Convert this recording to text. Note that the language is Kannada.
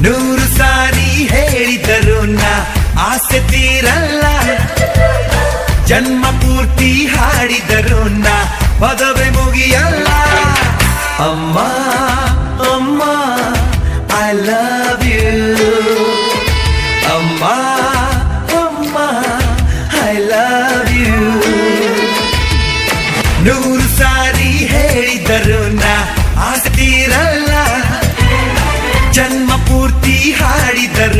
ನೂರು ಸಾರಿ ಹೇಳಿದರು ನಾ ಆಸೆ ತೀರಲ್ಲ, ಜನ್ಮ ಪೂರ್ತಿ ಹಾಡಿದರು ನಾ ಪದವೇ ಮುಗಿಯಲ್ಲ. ಅಮ್ಮ ಅಮ್ಮ ಐ ಲವ್ ಯು, ಅಮ್ಮ ಅಮ್ಮ ಐ ಲವ್ ಯು. ನೂರು ಸಾರಿ ಹೇಳಿದರು ನಾ ಆಸೆ ತೀರಲ್ಲ, ಜನ್ಮ ಪೂರ್ತಿ ಹಾಡಿದರು